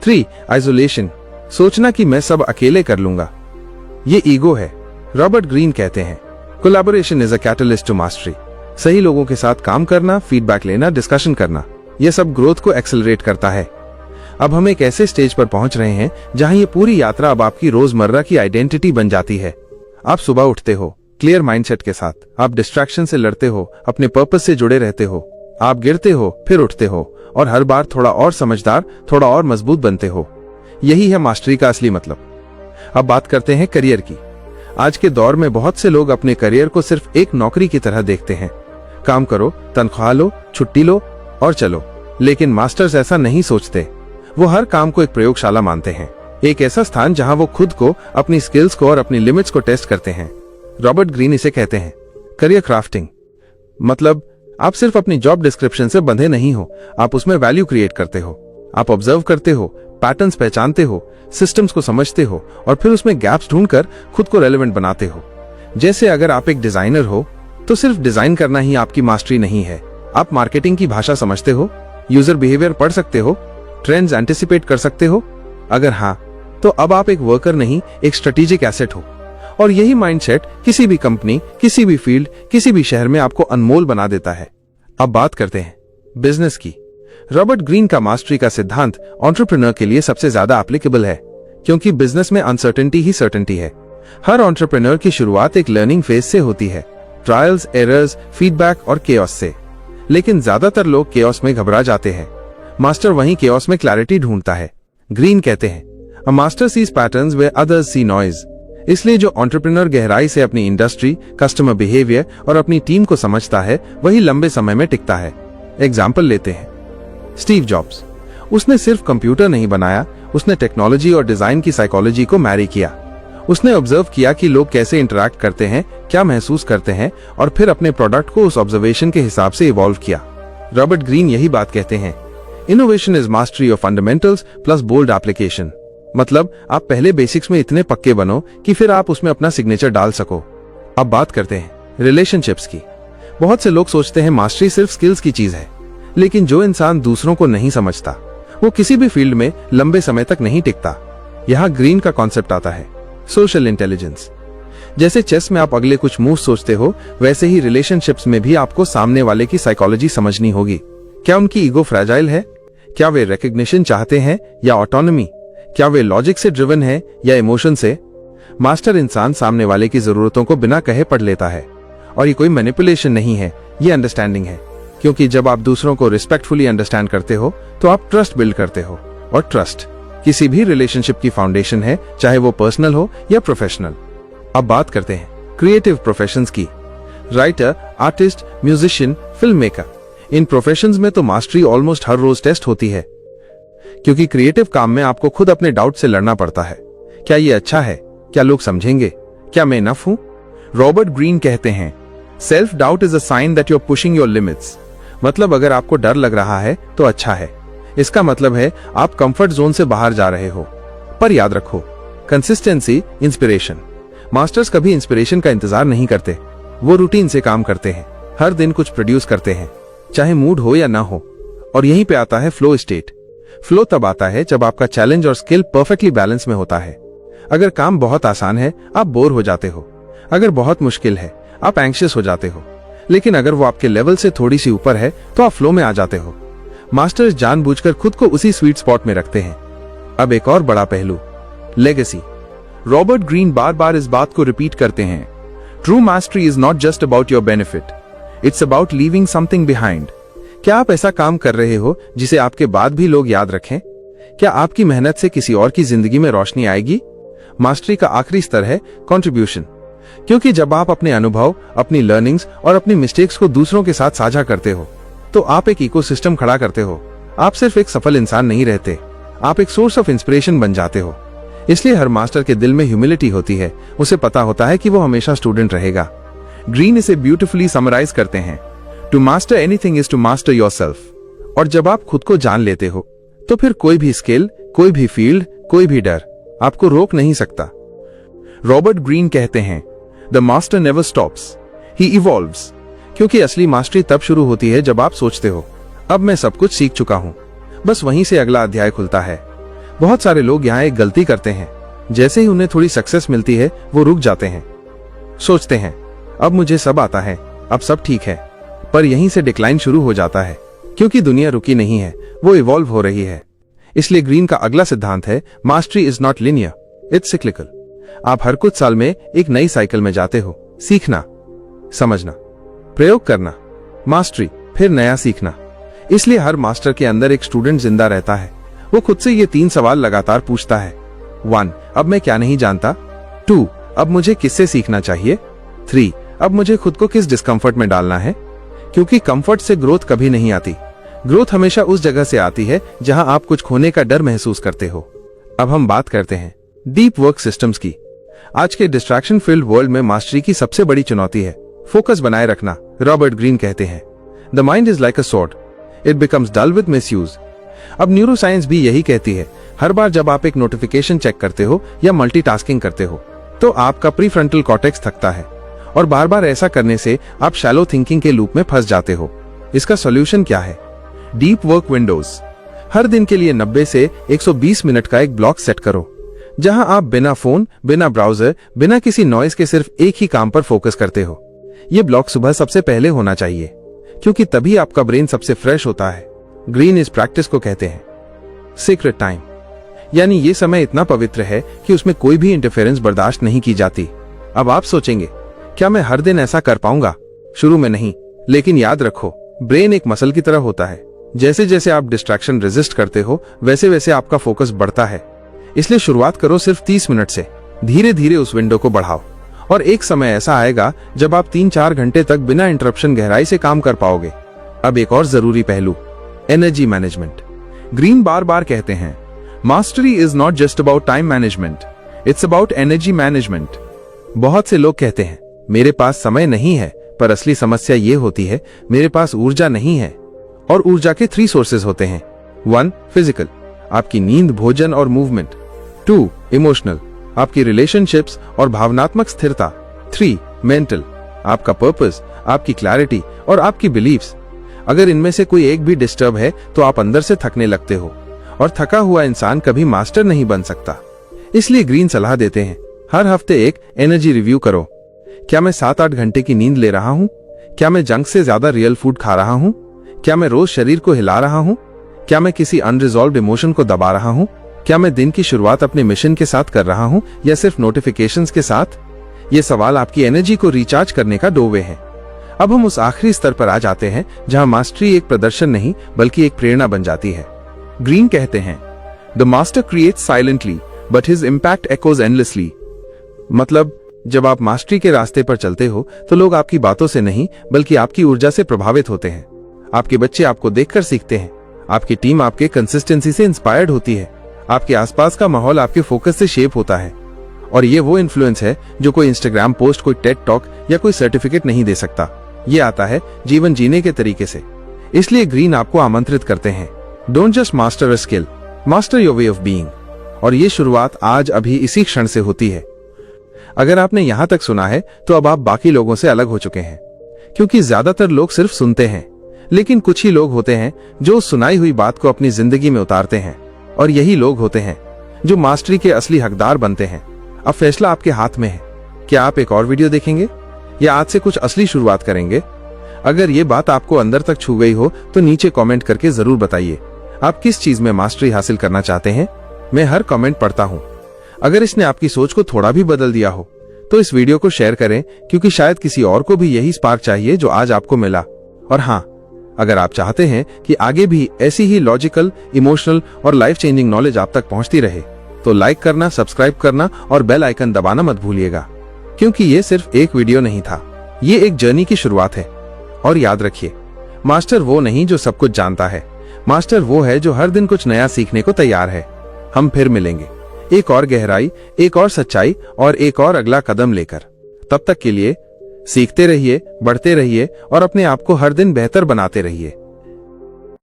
3. आइसोलेशन। सोचना कि मैं सब अकेले कर लूंगा, ये ईगो है। रॉबर्ट ग्रीन कहते हैं, collaboration is a catalyst to mastery. सही लोगों के साथ काम करना, फीडबैक लेना, डिस्कशन करना, यह सब ग्रोथ को एक्सेलरेट करता है। अब हम एक ऐसे स्टेज पर पहुंच रहे हैं जहां ये पूरी यात्रा अब आपकी रोजमर्रा की आइडेंटिटी बन जाती है। आप सुबह उठते हो क्लियर माइंडसेट के साथ, आप डिस्ट्रैक्शन से लड़ते हो, अपने पर्पस से जुड़े रहते हो, आप गिरते हो फिर उठते हो और हर बार थोड़ा और समझदार, थोड़ा और मजबूत बनते हो। यही है मास्टरी का असली मतलब। अब बात करते हैं करियर की। आज के दौर में बहुत से लोग अपने करियर को सिर्फ एक नौकरी की तरह देखते हैं, काम करो, तनख्वाह लो, छुट्टी लो और चलो। लेकिन मास्टर्स ऐसा नहीं सोचते, वो हर काम को एक प्रयोगशाला मानते हैं, एक ऐसा स्थान जहां वो खुद को, अपनी स्किल्स को और अपनी लिमिट्स को टेस्ट करते हैं। रॉबर्ट ग्रीन इसे कहते हैं करियर क्राफ्टिंग। मतलब आप सिर्फ अपनी जॉब डिस्क्रिप्शन से बंधे नहीं हो, आप उसमें वैल्यू क्रिएट करते हो। आप ऑब्जर्व करते हो, पैटर्न्स पहचानते हो, सिस्टम्स को समझते हो और फिर उसमें गैप्स ढूंढकर खुद को रेलेवेंट बनाते हो। जैसे अगर आप एक डिजाइनर हो तो सिर्फ डिजाइन करना ही आपकी मास्टरी नहीं है, आप मार्केटिंग की भाषा समझते हो, यूजर बिहेवियर पढ़ सकते हो, ट्रेंड्स एंटिसिपेट कर सकते हो। अगर हाँ, तो अब आप एक वर्कर नहीं, एक स्ट्रेटेजिक एसेट हो। और यही माइंडसेट किसी भी कंपनी, किसी भी फील्ड, किसी भी शहर में आपको अनमोल बना देता है। अब बात करते हैं बिजनेस की। रॉबर्ट ग्रीन का मास्टरी का सिद्धांत एंटरप्रेन्योर के लिए सबसे ज्यादा एप्लीकेबल है, क्योंकि बिजनेस में अनसर्टेनिटी ही सर्टेनिटी है। हर एंटरप्रेन्योर की शुरुआत एक लर्निंग फेज से होती है, ट्रायल्स, एरर्स, फीडबैक और केओस से। लेकिन ज्यादातर लोग केओस में घबरा जाते हैं, मास्टर वहीं केओस में क्लैरिटी ढूंढता है। ग्रीन कहते हैं, a master sees patterns where others see noise. इसलिए जो एंटरप्रेन्योर गहराई से अपनी इंडस्ट्री, कस्टमर बिहेवियर और अपनी टीम को समझता है, वही लंबे समय में टिकता है। एग्जाम्पल लेते हैं, स्टीव जॉब्स। उसने सिर्फ कंप्यूटर नहीं बनाया, उसने टेक्नोलॉजी और डिजाइन की साइकोलॉजी को मैरी किया। उसने ऑब्जर्व किया कि लोग कैसे इंटरैक्ट करते हैं, क्या महसूस करते हैं, और फिर अपने प्रोडक्ट को उस ऑब्जर्वेशन के हिसाब से इवॉल्व किया। रॉबर्ट ग्रीन यही बात कहते हैं, innovation is mastery of fundamentals plus bold application. मतलब आप पहले बेसिक्स में इतने पक्के बनो कि फिर आप उसमें अपना सिग्नेचर डाल सको। अब बात करते हैं रिलेशनशिप्स की। बहुत से लोग सोचते हैं मास्टरी सिर्फ स्किल्स की चीज है, लेकिन जो इंसान दूसरों को नहीं समझता वो किसी भी फील्ड में लंबे समय तक नहीं टिकता। यहाँ ग्रीन का कॉन्सेप्ट आता है सोशल इंटेलिजेंस। जैसे चेस में आप अगले कुछ मूव सोचते हो, वैसे ही रिलेशनशिप्स में भी आपको सामने वाले की साइकोलॉजी समझनी होगी। क्या उनकी ईगो फ्रैजाइल है, क्या वे रिकग्निशन चाहते हैं या ऑटोनॉमी, क्या वे लॉजिक से ड्रिवन है या इमोशन से। मास्टर इंसान सामने वाले की जरूरतों को बिना कहे पढ़ लेता है, और ये कोई मैनिपुलेशन नहीं है, ये अंडरस्टैंडिंग है। क्योंकि जब आप दूसरों को रिस्पेक्टफुली अंडरस्टैंड करते हो तो आप ट्रस्ट बिल्ड करते हो, और ट्रस्ट किसी भी रिलेशनशिप की फाउंडेशन है, चाहे वो पर्सनल हो या प्रोफेशनल। अब बात करते हैं क्रिएटिव प्रोफेशंस की। Writer, artist, musician, film maker, इन प्रोफेशंस में तो मास्टरी ऑलमोस्ट हर रोज टेस्ट होती है, क्योंकि क्रिएटिव काम में आपको खुद अपने डाउट से लड़ना पड़ता है। क्या ये अच्छा है, क्या लोग समझेंगे, क्या मैं इनफ हूं। रॉबर्ट ग्रीन कहते हैं, self doubt is a sign that you are pushing your limits. मतलब अगर आपको डर लग रहा है तो अच्छा है, इसका मतलब है आप कंफर्ट जोन से बाहर जा रहे हो। पर याद रखो, कंसिस्टेंसी, इंस्पिरेशन। मास्टर्स कभी इंस्पिरेशन का इंतजार नहीं करते, वो रूटीन से काम करते हैं, हर दिन कुछ प्रोड्यूस करते हैं, चाहे मूड हो या ना हो। और यहीं पे आता है फ्लो स्टेट। फ्लो तब आता है जब आपका चैलेंज और स्किल परफेक्टली बैलेंस में होता है। अगर काम बहुत आसान है, आप बोर हो जाते हो। अगर बहुत मुश्किल है, आप एंग्शियस हो जाते हो। लेकिन अगर वो आपके लेवल से थोड़ी सी ऊपर है, तो आप फ्लो में आ जाते हो। मास्टर्स जानबूझकर खुद को उसी स्वीट स्पॉट में रखते हैं। अब एक और बड़ा पहलू, लेगेसी। रॉबर्ट ग्रीन बार बार इस बात को रिपीट करते हैं, true mastery is not just about your benefit, it's about leaving something behind. क्या आप ऐसा काम कर रहे हो जिसे आपके बाद भी लोग याद रखें? क्या आपकी मेहनत से किसी और की जिंदगी में रोशनी आएगी? मास्टरी का आखिरी स्तर है कंट्रीब्यूशन, क्योंकि जब आप अपने अनुभव, अपनी लर्निंग्स और अपनी मिस्टेक्स को दूसरों के साथ साझा करते हो, तो आप एक इकोसिस्टम खड़ा करते हो। आप सिर्फ एक सफल इंसान नहीं रहते, आप एक सोर्स ऑफ इंस्पिरेशन बन जाते हो। इसलिए हर मास्टर के दिल में ह्यूमिलिटी होती है, उसे पता होता है कि वो हमेशा स्टूडेंट रहेगा। ग्रीन इसे ब्यूटिफुली समराइज करते हैं, to master anything is to master yourself. और जब आप खुद को जान लेते हो, तो फिर कोई भी स्किल, कोई भी फील्ड, कोई भी डर आपको रोक नहीं सकता। रॉबर्ट ग्रीन कहते हैं, the master never stops, he evolves. क्योंकि असली मास्टरी तब शुरू होती है जब आप सोचते हो, अब मैं सब कुछ सीख चुका हूं, बस वहीं से अगला अध्याय खुलता है। बहुत सारे लोग यहाँ एक गलती करते हैं, जैसे ही उन्हें थोड़ी सक्सेस मिलती है, वो रुक जाते हैं, सोचते हैं अब मुझे सब आता है, अब सब ठीक है। पर यहीं से डिक्लाइन शुरू हो जाता है, क्योंकि दुनिया रुकी नहीं है, वो इवॉल्व हो रही है। इसलिए ग्रीन का अगला सिद्धांत है, mastery is not linear, it's cyclical. आप हर कुछ साल में एक नई साइकिल में जाते हो, सीखना, समझना, प्रयोग करना, मास्टरी, फिर नया सीखना। इसलिए हर मास्टर के अंदर एक स्टूडेंट जिंदा रहता है। वो खुद से ये 3 सवाल लगातार पूछता है। 1, अब मैं क्या नहीं जानता। 2, अब मुझे किससे सीखना चाहिए। 3, अब मुझे खुद को किस डिस्कम्फर्ट में डालना है। क्योंकि कंफर्ट से ग्रोथ कभी नहीं आती। ग्रोथ हमेशा उस जगह से आती है जहां आप कुछ खोने का डर महसूस करते हो। अब हम बात करते हैं डीप वर्क सिस्टम्स की। आज के डिस्ट्रैक्शन फील्ड वर्ल्ड में मास्टरी की सबसे बड़ी चुनौती है फोकस बनाए रखना। रॉबर्ट ग्रीन कहते हैं, the mind is like a sword, it becomes dull with misuse. अब न्यूरोसाइंस भी यही कहती है, हर बार जब आप एक नोटिफिकेशन चेक करते हो या मल्टीटास्किंग करते हो, तो आपका प्रीफ्रंटल कॉर्टेक्स थकता है, और बार बार ऐसा करने से आप शैलो थिंकिंग के लूप में फंस जाते हो। इसका सॉल्यूशन क्या है? Deep work Windows. हर दिन के लिए 90 से 120 मिनट का एक ब्लॉक सेट करो, जहां आप बिना फोन, बिना ब्राउजर, बिना किसी नॉइज के सिर्फ एक ही काम पर फोकस करते हो। यह ब्लॉक सुबह सबसे पहले होना चाहिए, क्योंकि तभी आपका ब्रेन सबसे फ्रेश होता है। ग्रीन इस प्रैक्टिस को कहते हैं सीक्रेट टाइम, यानी ये समय इतना पवित्र है कि उसमें कोई भी इंटरफेरेंस बर्दाश्त नहीं की जाती। अब आप सोचेंगे, क्या मैं हर दिन ऐसा कर पाऊंगा? शुरू में नहीं, लेकिन याद रखो, ब्रेन एक मसल की तरह होता है। जैसे जैसे आप डिस्ट्रैक्शन रेजिस्ट करते हो, वैसे वैसे आपका फोकस बढ़ता है। इसलिए शुरुआत करो सिर्फ 30 मिनट से, धीरे धीरे उस विंडो को बढ़ाओ, और एक समय ऐसा आएगा जब आप 3-4 घंटे तक बिना इंटरप्शन गहराई से काम कर पाओगे। अब एक और जरूरी पहलू, एनर्जी मैनेजमेंट। ग्रीन बार बार कहते हैं, mastery is not just about time management, it's about energy management. बहुत से लोग कहते हैं, मेरे पास समय नहीं है, पर असली समस्या ये होती है, मेरे पास ऊर्जा नहीं है। और ऊर्जा के 3 सोर्सेज होते हैं। 1, फिजिकल, आपकी नींद, भोजन और मूवमेंट। 2, इमोशनल, आपकी रिलेशनशिप्स और भावनात्मक स्थिरता। 3, मेंटल, आपका पर्पस, आपकी क्लैरिटी और आपकी बिलीव्स। अगर इनमें से कोई एक भी डिस्टर्ब है, तो आप अंदर से थकने लगते हो, और थका हुआ इंसान कभी मास्टर नहीं बन सकता। इसलिए ग्रीन सलाह देते हैं, हर हफ्ते एक एनर्जी रिव्यू करो। क्या मैं 7-8 घंटे की नींद ले रहा हूं? क्या मैं जंक से ज्यादा रियल फूड खा रहा हूं? क्या मैं रोज शरीर को हिला रहा हूं? क्या मैं किसी अनरिजॉल्व्ड इमोशन को दबा रहा हूं? क्या मैं दिन की शुरुआत अपने मिशन के साथ कर रहा हूं या सिर्फ नोटिफिकेशंस के साथ? ये सवाल आपकी एनर्जी को रिचार्ज करने का डोवे है। अब हम उस आखिरी स्तर पर आ जाते हैं जहां मास्टरी एक प्रदर्शन नहीं, बल्कि एक प्रेरणा बन जाती है। ग्रीन कहते हैं, the master creates silently but his impact echoes endlessly. मतलब, जब आप मास्टरी के रास्ते पर चलते हो, तो लोग आपकी बातों से नहीं, बल्कि आपकी ऊर्जा से प्रभावित होते हैं। आपके बच्चे आपको देखकर सीखते हैं, आपकी टीम आपके कंसिस्टेंसी से इंस्पायर्ड होती है, आपके आसपास का माहौल आपके फोकस से शेप होता है। और ये वो इन्फ्लुएंस है जो कोई इंस्टाग्राम पोस्ट, कोई टेड टॉक या कोई सर्टिफिकेट नहीं दे सकता। ये आता है जीवन जीने के तरीके से। इसलिए ग्रीन आपको आमंत्रित करते हैं, don't just master a skill, master your way of being. और ये शुरुआत आज अभी इसी क्षण से होती है। अगर आपने यहां तक सुना है तो अब आप बाकी लोगों से अलग हो चुके हैं, क्योंकि ज्यादातर लोग सिर्फ सुनते हैं, लेकिन कुछ ही लोग होते हैं जो सुनाई हुई बात को अपनी जिंदगी में उतारते हैं, और यही लोग होते हैं जो मास्टरी के असली हकदार बनते हैं। अब फैसला आपके हाथ में है। क्या आप एक और वीडियो देखेंगे या आज से कुछ असली शुरुआत करेंगे? अगर ये बात आपको अंदर तक छू गई हो तो नीचे कमेंट करके जरूर बताइए आप किस चीज में मास्टरी हासिल करना चाहते हैं। मैं हर कमेंट पढ़ता हूँ। अगर इसने आपकी सोच को थोड़ा भी बदल दिया हो तो इस वीडियो को शेयर करें, क्योंकि शायद किसी और को भी यही स्पार्क चाहिए जो आज आपको मिला। और हाँ, अगर आप चाहते हैं कि आगे भी ऐसी ही लॉजिकल, इमोशनल और लाइफ चेंजिंग नॉलेज आप तक पहुंचती रहे, तो लाइक करना, सब्सक्राइब करना और बेल आइकन दबाना मत भूलिएगा, क्योंकि ये सिर्फ एक वीडियो नहीं था, ये एक जर्नी की शुरुआत है। और याद रखिए, मास्टर वो नहीं जो सब कुछ जानता है, मास्टर वो है जो हर दिन कुछ नया सीखने को तैयार है। हम फिर मिलेंगे एक और गहराई, एक और सच्चाई और एक और अगला कदम लेकर। तब तक के लिए सीखते रहिए, बढ़ते रहिए और अपने आप को हर दिन बेहतर बनाते रहिए।